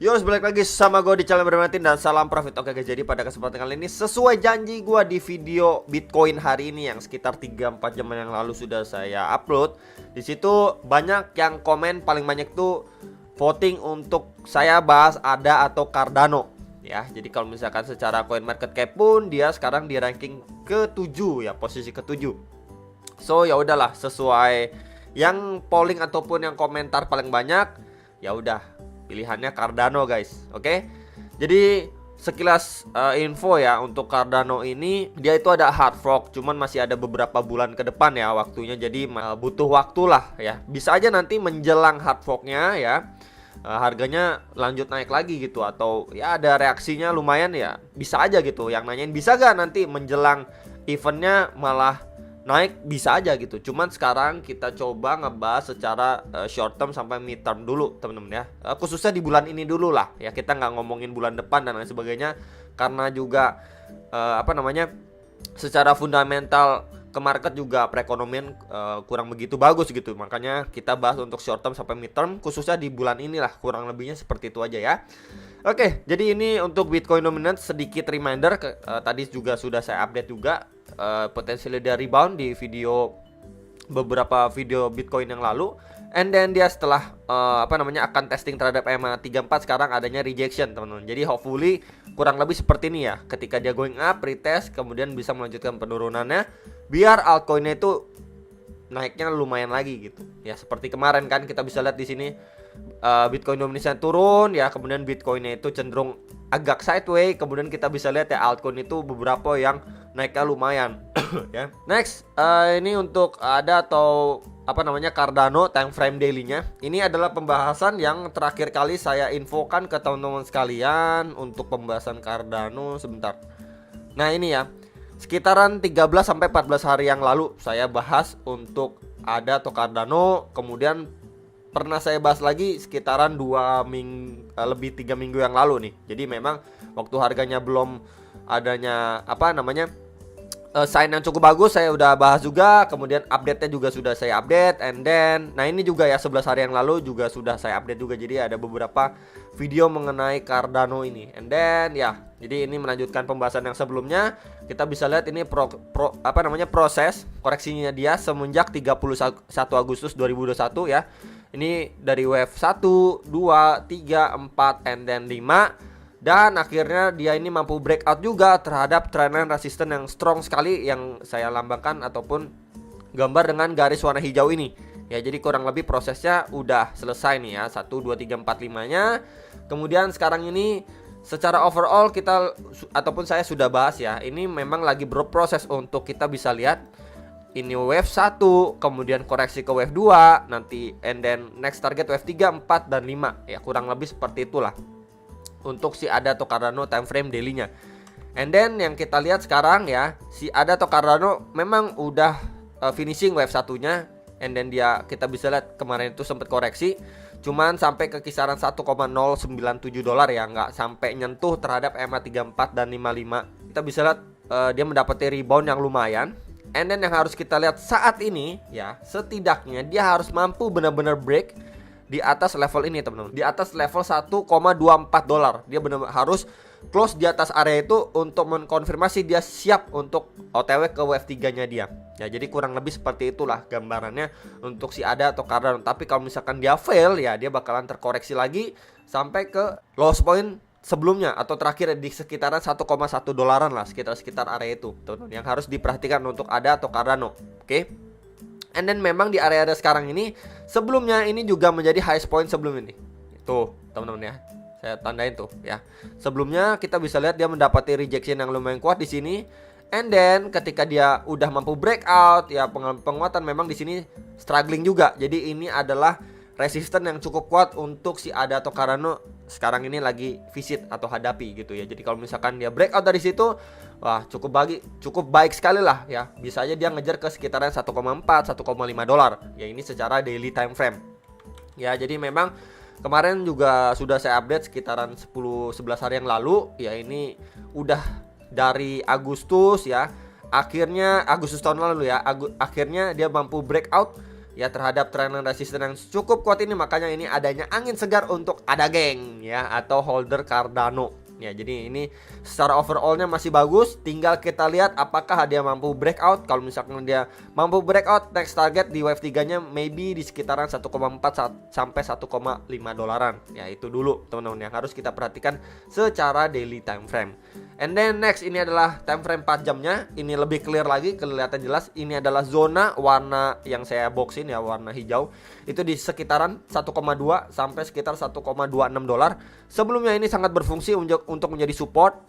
Yo, balik lagi sama gue di channel Bermatin dan salam profit. Oke guys, jadi pada kesempatan kali ini sesuai janji gue di video Bitcoin hari ini yang sekitar 3-4 jam yang lalu sudah saya upload. Di situ banyak yang komen, paling banyak tuh voting untuk saya bahas ADA atau Cardano. Ya, jadi kalau misalkan secara coin market cap pun dia sekarang di ranking ke-7 ya, posisi ke-7. So ya udahlah, sesuai yang polling ataupun yang komentar paling banyak, ya udah pilihannya Cardano guys. Oke. Jadi sekilas info ya untuk Cardano ini, dia itu ada hard fork, cuman masih ada beberapa bulan ke depan ya waktunya. Jadi butuh waktu lah ya. Bisa aja nanti menjelang hard forknya ya, harganya lanjut naik lagi gitu, atau ya ada reaksinya lumayan ya, bisa aja gitu. Yang nanyain bisa gak nanti menjelang eventnya malah naik, bisa aja gitu. Cuman sekarang kita coba ngebahas secara short term sampai mid term dulu temen-temen ya, khususnya di bulan ini dulu lah ya. Kita nggak ngomongin bulan depan dan lain sebagainya, karena juga secara fundamental ke market juga perekonomian kurang begitu bagus gitu. Makanya kita bahas untuk short term sampai mid term, khususnya di bulan inilah, kurang lebihnya seperti itu aja ya. Oke, jadi ini untuk Bitcoin dominance, sedikit reminder tadi juga sudah saya update juga potensial dia rebound di beberapa video Bitcoin yang lalu. And then dia setelah akan testing terhadap EMA 34, sekarang adanya rejection teman-teman. Jadi hopefully kurang lebih seperti ini ya. Ketika dia going up, retest, kemudian bisa melanjutkan penurunannya, biar altcoinnya itu naiknya lumayan lagi gitu. Ya seperti kemarin kan kita bisa lihat di sini Bitcoin dominance turun ya, kemudian Bitcoinnya itu cenderung agak sideways, kemudian kita bisa lihat ya altcoin itu beberapa yang naiknya lumayan ya. Next, ini untuk ada atau Cardano time frame daily-nya. Ini adalah pembahasan yang terakhir kali saya infokan ke teman-teman sekalian untuk pembahasan Cardano sebentar. Nah, ini ya. Sekitaran 13 sampai 14 hari yang lalu saya bahas untuk ADA atau Cardano, kemudian pernah saya bahas lagi sekitaran 3 minggu yang lalu nih. Jadi memang waktu harganya belum adanya sign yang cukup bagus, saya udah bahas juga. Kemudian update-nya juga sudah saya update. And then, nah ini juga ya 11 hari yang lalu juga sudah saya update juga. Jadi ada beberapa video mengenai Cardano ini. And then ya, jadi ini melanjutkan pembahasan yang sebelumnya. Kita bisa lihat ini proses koreksinya dia semenjak 31 Agustus 2021 ya. Ini dari wave 1, 2, 3, 4, and then 5. Dan akhirnya dia ini mampu breakout juga terhadap trendline resisten yang strong sekali, yang saya lambangkan ataupun gambar dengan garis warna hijau ini. Ya, jadi kurang lebih prosesnya udah selesai nih ya, 1, 2, 3, 4, 5-nya. Kemudian sekarang ini secara overall saya sudah bahas ya. Ini memang lagi berproses untuk kita bisa lihat ini wave 1, kemudian koreksi ke wave 2, nanti and then next target wave 3, 4, dan 5. Ya, kurang lebih seperti itulah untuk si ADA atau Cardano time frame daily-nya. And then yang kita lihat sekarang ya, si ADA atau Cardano memang udah finishing wave satunya. And then kita bisa lihat kemarin itu sempat koreksi, cuman sampai ke kisaran 1,097 dolar ya, nggak sampai nyentuh terhadap EMA 34 dan 55. Kita bisa lihat dia mendapati rebound yang lumayan. And then yang harus kita lihat saat ini ya, setidaknya dia harus mampu benar-benar break di atas level ini teman-teman, di atas level 1,24 dolar. Dia benar-benar harus close di atas area itu untuk mengkonfirmasi dia siap untuk OTW ke wave 3-nya dia. Ya, jadi kurang lebih seperti itulah gambarannya untuk si ADA atau Cardano. Tapi kalau misalkan dia fail ya, dia bakalan terkoreksi lagi sampai ke loss point sebelumnya atau terakhir di sekitaran 1,1 dolaran lah, sekitar area itu teman-teman, yang harus diperhatikan untuk ADA atau Cardano. Oke. And then memang di area-area sekarang ini, sebelumnya ini juga menjadi highest point sebelum ini. Tuh teman-teman ya, saya tandain tuh ya. Sebelumnya kita bisa lihat dia mendapati rejection yang lumayan kuat di sini. And then ketika dia udah mampu breakout ya, penguatan memang di sini struggling juga. Jadi ini adalah resisten yang cukup kuat untuk si ADA atau Cardano sekarang ini lagi visit atau hadapi gitu ya. Jadi kalau misalkan dia breakout dari situ, wah cukup baik sekali lah ya. Bisa aja dia ngejar ke sekitaran 1,4, 1,5 dolar. Ya ini secara daily time frame. Ya, jadi memang kemarin juga sudah saya update sekitaran 10-11 hari yang lalu. Ya ini udah dari Agustus ya. Akhirnya Agustus tahun lalu ya. Akhirnya dia mampu breakout ya terhadap trailing resistance yang cukup kuat ini. Makanya ini adanya angin segar untuk ada geng ya, atau holder Cardano. Ya, jadi ini secara overallnya masih bagus. Tinggal kita lihat apakah dia mampu breakout. Kalau misalkan dia mampu breakout, next target di wave 3 nya maybe di sekitaran 1,4 sampai 1,5 dolaran. Ya, itu dulu teman-teman yang harus kita perhatikan secara daily time frame. And then next, ini adalah time frame 4 jamnya. Ini lebih clear lagi, kelihatan jelas. Ini adalah zona warna yang saya boxin ya, warna hijau. Itu di sekitaran 1,2 sampai sekitar 1,26 dolar. Sebelumnya ini sangat berfungsi untuk menjadi support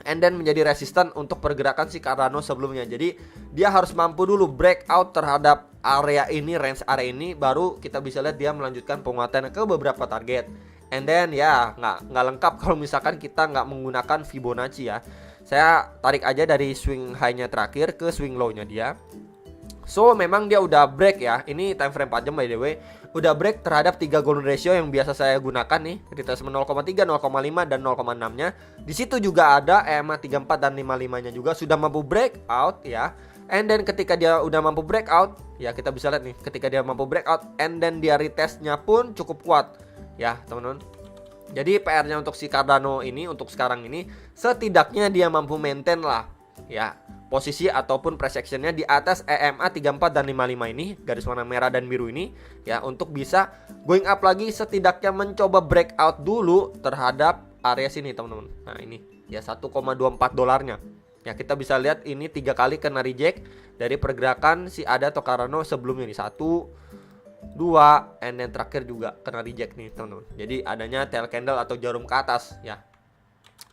and then menjadi resisten untuk pergerakan si Cardano sebelumnya. Jadi dia harus mampu dulu breakout terhadap area ini, range area ini, baru kita bisa lihat dia melanjutkan penguatan ke beberapa target. And then ya nggak lengkap kalau misalkan kita nggak menggunakan Fibonacci ya. Saya tarik aja dari swing high-nya terakhir ke swing low-nya dia. So memang dia udah break ya. Ini time frame 4 jam by the way. Udah break terhadap 3 golden ratio yang biasa saya gunakan nih. Retracement 0,3, 0,5 dan 0,6-nya. Di situ juga ada EMA 34 dan 55-nya juga sudah mampu breakout ya. And then ketika dia udah mampu breakout, ya kita bisa lihat nih, ketika dia mampu breakout and then dia retestnya pun cukup kuat. Ya, teman-teman. Jadi PR-nya untuk si Cardano ini untuk sekarang ini setidaknya dia mampu maintain lah ya posisi ataupun price action-nya di atas EMA 34 dan 55 ini, garis warna merah dan biru ini ya, untuk bisa going up lagi, setidaknya mencoba breakout dulu terhadap area sini teman-teman. Nah ini ya 1,24 dolarnya. Ya kita bisa lihat ini 3 kali kena reject dari pergerakan si ADA atau Cardano sebelumnya nih, 1, 2, and then terakhir juga kena reject nih teman-teman. Jadi adanya tail candle atau jarum ke atas ya.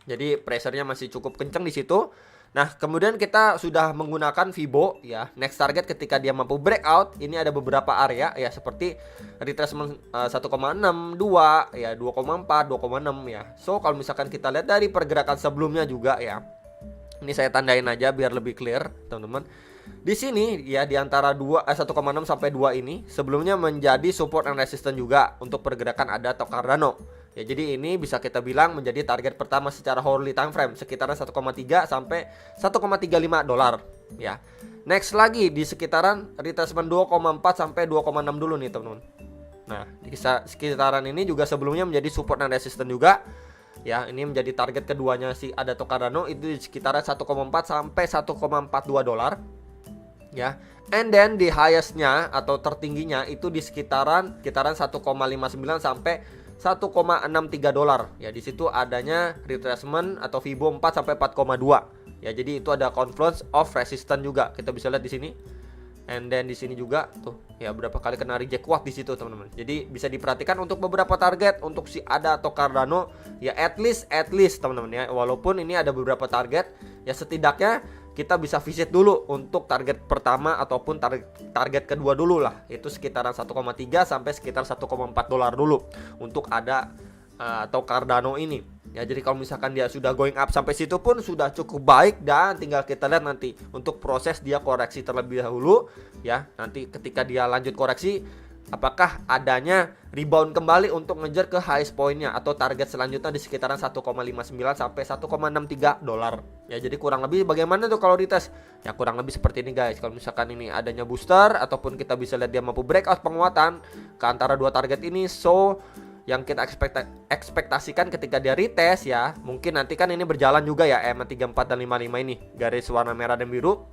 Jadi pressure-nya masih cukup kenceng di situ. Nah, kemudian kita sudah menggunakan Fibo ya. Next target ketika dia mampu breakout, ini ada beberapa area ya, seperti retracement 1,6, 2 ya, 2,4, 2,6 ya. So, kalau misalkan kita lihat dari pergerakan sebelumnya juga ya. Ini saya tandain aja biar lebih clear, teman-teman. Di sini ya di antara 1,6 sampai 2 ini sebelumnya menjadi support and resistance juga untuk pergerakan ADA atau Cardano. Ya, jadi ini bisa kita bilang menjadi target pertama secara hourly time frame sekitaran 1,3 sampai 1,35 dolar ya. Next lagi di sekitaran retracement 2,4 sampai 2,6 dulu nih teman-teman. Nah, di sekitaran ini juga sebelumnya menjadi support dan resistance juga. Ya, ini menjadi target keduanya si ADA atau Cardano itu di sekitaran 1,4 sampai 1,42 dolar. Ya. And then di highest-nya atau tertingginya itu di sekitaran 1,59 sampai 1,63 dolar. Ya, di situ adanya retracement atau Fibo 4 sampai 4,2. Ya, jadi itu ada confluence of resistance juga. Kita bisa lihat di sini. And then di sini juga tuh ya berapa kali kena reject kuat di situ, teman-teman. Jadi bisa diperhatikan untuk beberapa target untuk si ADA atau Cardano ya, at least teman-teman ya. Walaupun ini ada beberapa target ya, setidaknya kita bisa visit dulu untuk target pertama ataupun target kedua dulu lah. Itu sekitaran 1,3 sampai sekitar 1,4 dolar dulu untuk ADA atau Cardano ini. Ya, jadi kalau misalkan dia sudah going up sampai situ pun sudah cukup baik, dan tinggal kita lihat nanti untuk proses dia koreksi terlebih dahulu ya. Nanti ketika dia lanjut koreksi, apakah adanya rebound kembali untuk ngejar ke highest point-nya atau target selanjutnya di sekitaran 1,59 sampai 1,63 dolar. Ya, jadi kurang lebih bagaimana tuh kalau dites? Ya kurang lebih seperti ini guys. Kalau misalkan ini adanya booster ataupun kita bisa lihat dia mampu breakout penguatan ke antara dua target ini, so yang kita ekspektasikan ketika dia retest ya, mungkin nanti kan ini berjalan juga ya EMA 34 dan 55 ini, garis warna merah dan biru.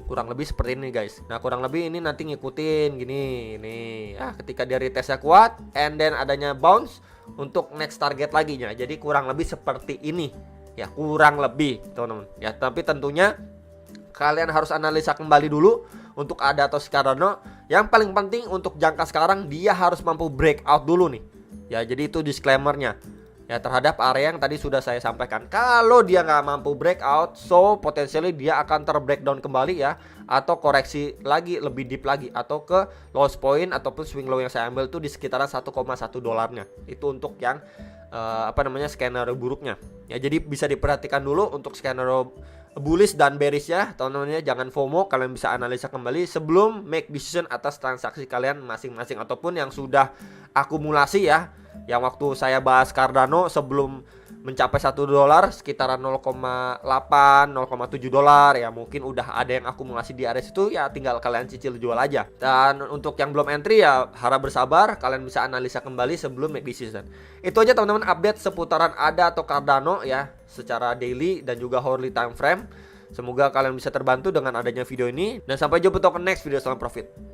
Kurang lebih seperti ini guys. Nah, kurang lebih ini nanti ngikutin gini nih. Ah, ketika dia retestnya kuat and then adanya bounce untuk next target lagi nya. Jadi kurang lebih seperti ini. Ya, kurang lebih, teman-teman. Ya, tapi tentunya kalian harus analisa kembali dulu untuk ADA atau Cardano. Yang paling penting untuk jangka sekarang dia harus mampu breakout dulu nih. Ya, jadi itu disclaimer-nya. Ya, terhadap area yang tadi sudah saya sampaikan. Kalau dia nggak mampu breakout, so potensially dia akan terbreakdown kembali ya, atau koreksi lagi lebih deep lagi, atau ke loss point ataupun swing low yang saya ambil tuh di sekitaran 1,1 dolarnya. Itu untuk yang skenario buruknya. Ya, jadi bisa diperhatikan dulu untuk skenario bullish dan bearish ya, teman-teman. Jangan FOMO, kalian bisa analisa kembali sebelum make decision atas transaksi kalian masing-masing ataupun yang sudah akumulasi ya. Yang waktu saya bahas Cardano sebelum mencapai $1 sekitaran 0,8 $0,7 ya, mungkin udah ada yang akumulasi di area situ ya, tinggal kalian cicil jual aja. Dan untuk yang belum entry ya harap bersabar, kalian bisa analisa kembali sebelum make decision. Itu aja teman-teman update seputaran ADA atau Cardano ya, secara daily dan juga hourly time frame. Semoga kalian bisa terbantu dengan adanya video ini, dan sampai jumpa untuk next video. Salam profit.